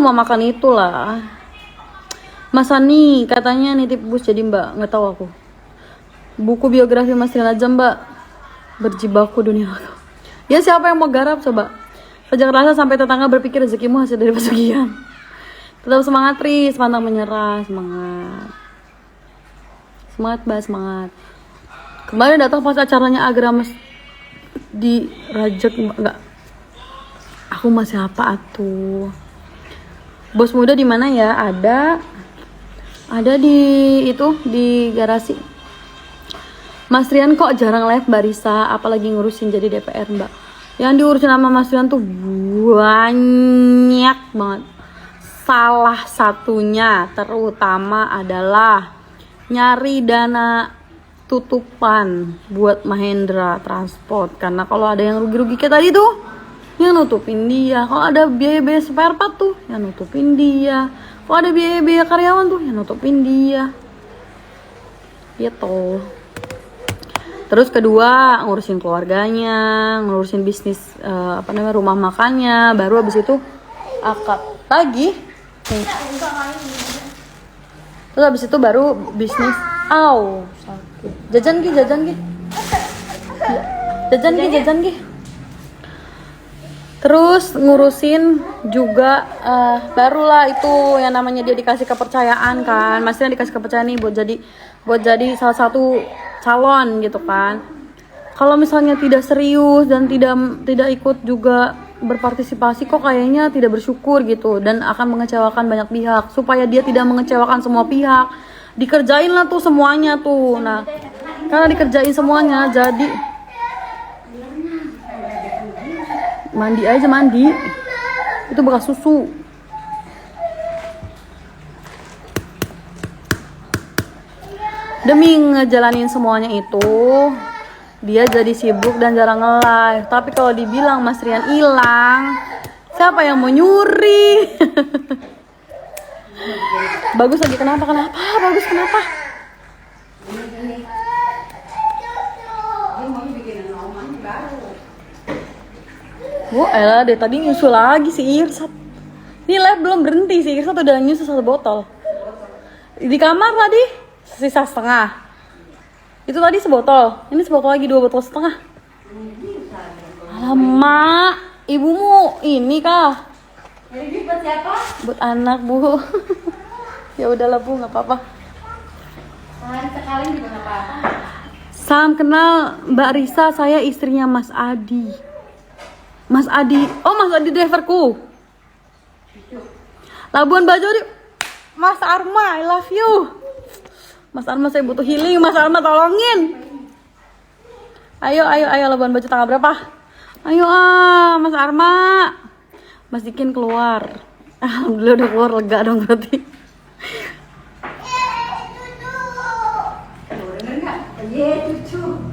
rumah makan itulah. Mas Ani katanya nitip bus jadi mbak, nggak tahu aku. Buku biografi Mas Rian aja mbak. Berjibaku dunia aku. Ya siapa yang mau garap coba? Sejak rasa sampai tetangga berpikir rezekimu hasil dari pesugihan. Tetap semangat Tris, pantang menyerah, semangat. Semangat mbak, semangat. Kemarin datang pas acaranya Agrames di Rajak enggak. Aku masih apa atuh? Bos muda di mana ya? Ada di itu di garasi. Mas Rian kok jarang live Mbak Risa, apalagi ngurusin jadi DPR Mbak. Yang diurusin sama Mas Rian tuh banyak banget. Salah satunya terutama adalah nyari dana tutupan buat Mahendra Transport. Karena kalau ada yang rugi-rugi kayak tadi tuh, yang nutupin dia. Kalau ada biaya-biaya spare part tuh, yang nutupin dia. Kalau ada biaya-biaya karyawan tuh, yang nutupin dia. Gitu. Terus kedua, ngurusin keluarganya, ngurusin bisnis rumah makannya. Baru habis itu akad lagi. Nih. Terus habis itu baru bisnis. Jajan ki. Jajan ki. Terus ngurusin juga barulah itu yang namanya dia dikasih kepercayaan kan. Maksudnya dikasih kepercayaan nih buat jadi salah satu calon gitu kan. Kalau misalnya tidak serius dan tidak ikut juga berpartisipasi kok kayaknya tidak bersyukur gitu dan akan mengecewakan banyak pihak. Supaya dia tidak mengecewakan semua pihak, dikerjain lah tuh semuanya tuh. Nah, karena dikerjain semuanya jadi mandi itu bekas susu. Demi ngejalanin semuanya itu dia jadi sibuk dan jarang nge-live. Tapi kalau dibilang Mas Rian hilang, siapa yang mau nyuri? Bagus lagi kenapa? Bagus kenapa? Elah deh tadi nyusul lagi si Irsat. Ini live belum berhenti, si Irsat udah nyusul 1 botol. Di kamar tadi sisa setengah. Itu tadi sebotol. Ini sebotol lagi 2 botol setengah. Alamak, ibumu ini kah? Ini buat siapa? Buat anak bu. Ya udahlah bu, nggak apa-apa. Sekali juga nggak apa-apa. Salam kenal Mbak Risa, saya istrinya Mas Adi. Mas Adi driverku. Labuan Bajo di Mas Arma, I love you. Mas Arma saya butuh healing, Mas Arma tolongin. Ayo Labuan Bajo tanggal berapa? Ayo Mas Arma. Mas Dikin keluar. Alhamdulillah udah keluar, lega dong berarti. Denger enggak? Iya, cucu.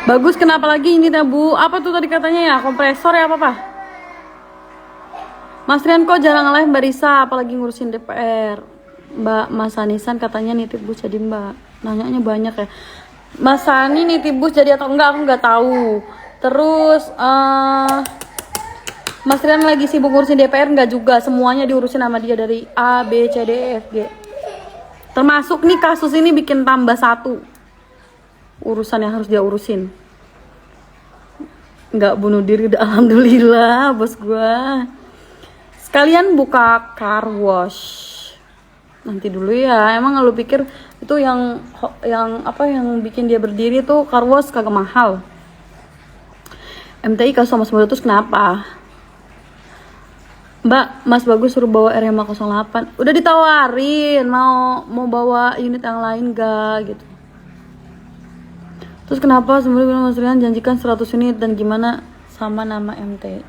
Bagus, kenapa lagi ini Bu? Apa tuh tadi katanya ya? Kompresor ya apa? Mas Rian kok jarang live Mbak Risa, apalagi ngurusin DPR. Mbak Mas Anisan katanya nitip bus jadi Mbak. Nanyanya banyak ya. Mas Sani nitip bus jadi atau enggak? Aku nggak tahu. Terus Mas Rian lagi sibuk ngurusin DPR enggak juga? Semuanya diurusin sama dia dari A, B, C, D, E, F, G. Termasuk nih kasus ini bikin tambah 1 urusan yang harus dia urusin. Nggak bunuh diri udah alhamdulillah bos gua. Sekalian buka car wash. Nanti dulu ya. Emang lu pikir itu yang bikin dia berdiri tuh car wash kagak mahal. MTI kasus sama terus kenapa? Mbak, Mas Bagus suruh bawa RMA 08. Udah ditawarin mau bawa unit yang lain gak gitu. Terus kenapa sebenarnya Mas Rian janjikan 100 unit dan gimana sama nama MTI?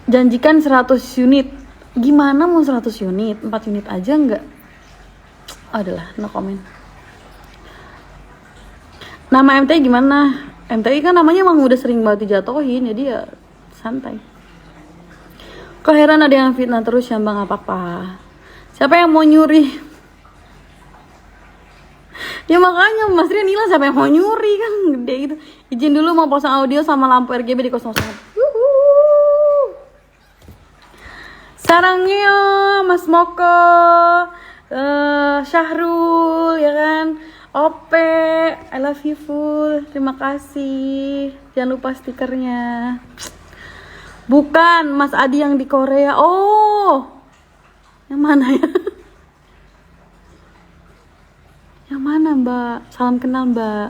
Janjikan 100 unit. Gimana mau 100 unit? 4 unit aja enggak? Adalah no comment. Nama MTI gimana? MTI kan namanya emang udah sering banget dijatuhin, jadi ya santai. Kok heran ada yang fitnah terus ya Bang, apa-apa. Siapa yang mau nyuri? Ya makanya Mas Rian hilang, siapa yang mau nyuri kan, gede gitu. Izin dulu mau pasang audio sama lampu RGB di 01. Sarangnya Mas Moko, Syahrul ya kan, Ope, I love you full, terima kasih. Jangan lupa stikernya. Bukan Mas Adi yang di Korea. Oh, yang mana ya? Yang mana Mbak? Salam kenal Mbak.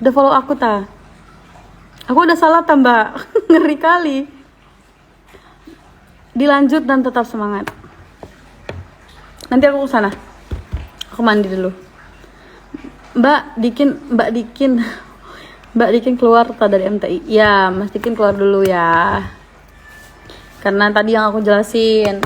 Udah follow aku ta? Aku udah salah ta Mbak? Ngeri kali. Dilanjut dan tetap semangat. Nanti aku kesana. Aku mandi dulu. Mbak Dikin keluar tak dari MTI? Ya, Mas Dikin keluar dulu ya. Karena tadi yang aku jelasin,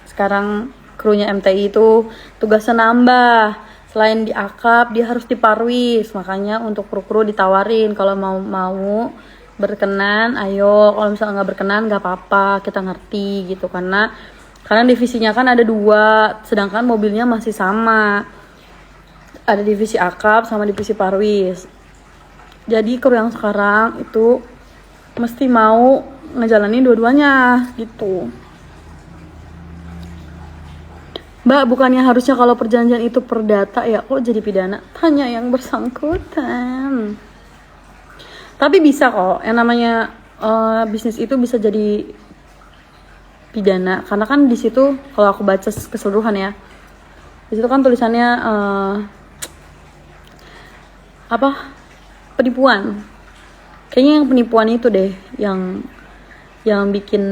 sekarang krunya MTI itu tugasnya nambah. Selain di akap, dia harus di parwis. Makanya untuk kru-kru ditawarin kalau mau berkenan, ayo. Kalau misalnya nggak berkenan, nggak apa-apa, kita ngerti gitu. Karena divisinya kan ada 2, sedangkan mobilnya masih sama. Ada divisi akap sama divisi parwis. Jadi kru yang sekarang itu mesti mau ngejalanin dua-duanya gitu. Mbak, bukannya harusnya kalau perjanjian itu perdata ya, kok jadi pidana? Tanya yang bersangkutan. Tapi bisa kok, yang namanya bisnis itu bisa jadi pidana. Karena kan di situ kalau aku baca keseluruhan ya, di situ kan tulisannya penipuan. Kayaknya yang penipuan itu deh yang bikin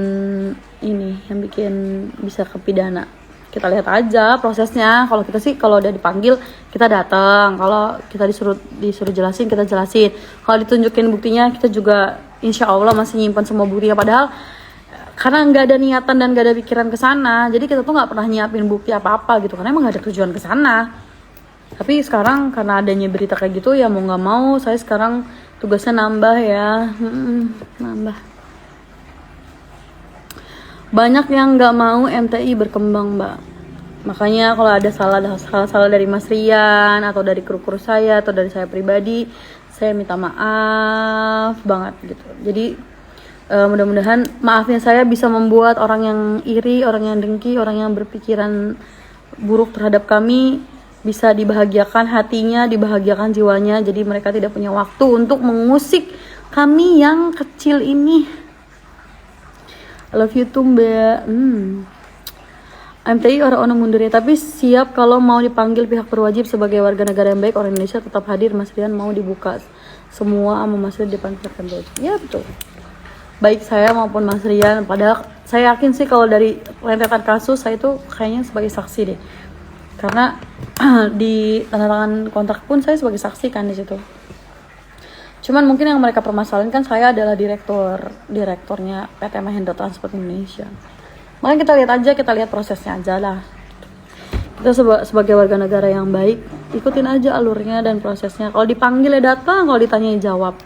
bisa ke pidana. Kita lihat aja prosesnya. Kalau kita sih kalau udah dipanggil kita datang, kalau kita disuruh jelasin kita jelasin, kalau ditunjukin buktinya kita juga insya Allah masih nyimpan semua buktinya. Padahal karena nggak ada niatan dan nggak ada pikiran ke sana, jadi kita tuh nggak pernah nyiapin bukti apa gitu karena emang nggak ada tujuan ke sana. Tapi sekarang karena adanya berita kayak gitu ya mau nggak mau saya sekarang tugasnya nambah ya. Nambah. Banyak yang nggak mau MTI berkembang Mbak. Makanya kalau ada salah dari Mas Rian atau dari kru-kru saya atau dari saya pribadi, saya minta maaf banget gitu. Jadi mudah-mudahan maafnya saya bisa membuat orang yang iri, orang yang dengki, orang yang berpikiran buruk terhadap kami bisa dibahagiakan hatinya, dibahagiakan jiwanya. Jadi mereka tidak punya waktu untuk mengusik kami yang kecil ini. I love you too Mbak. MTI orang mundur ya, tapi siap kalau mau dipanggil pihak berwajib sebagai warga negara yang baik. Orang Indonesia tetap hadir. Mas Rian mau dibuka semua sama Mas Rian dipanggil berwajib. Ya betul. Baik saya maupun Mas Rian. Padahal saya yakin sih kalau dari rentetan kasus saya itu kayaknya sebagai saksi deh. Karena di tanda tangan kontrak pun saya sebagai saksi kan di situ. Cuman mungkin yang mereka permasalahan kan saya adalah direkturnya PT Mahendra Transport Indonesia. Makanya kita lihat prosesnya aja lah. Kita sebagai warga negara yang baik, ikutin aja alurnya dan prosesnya. Kalau dipanggil ya datang, kalau ditanya jawab.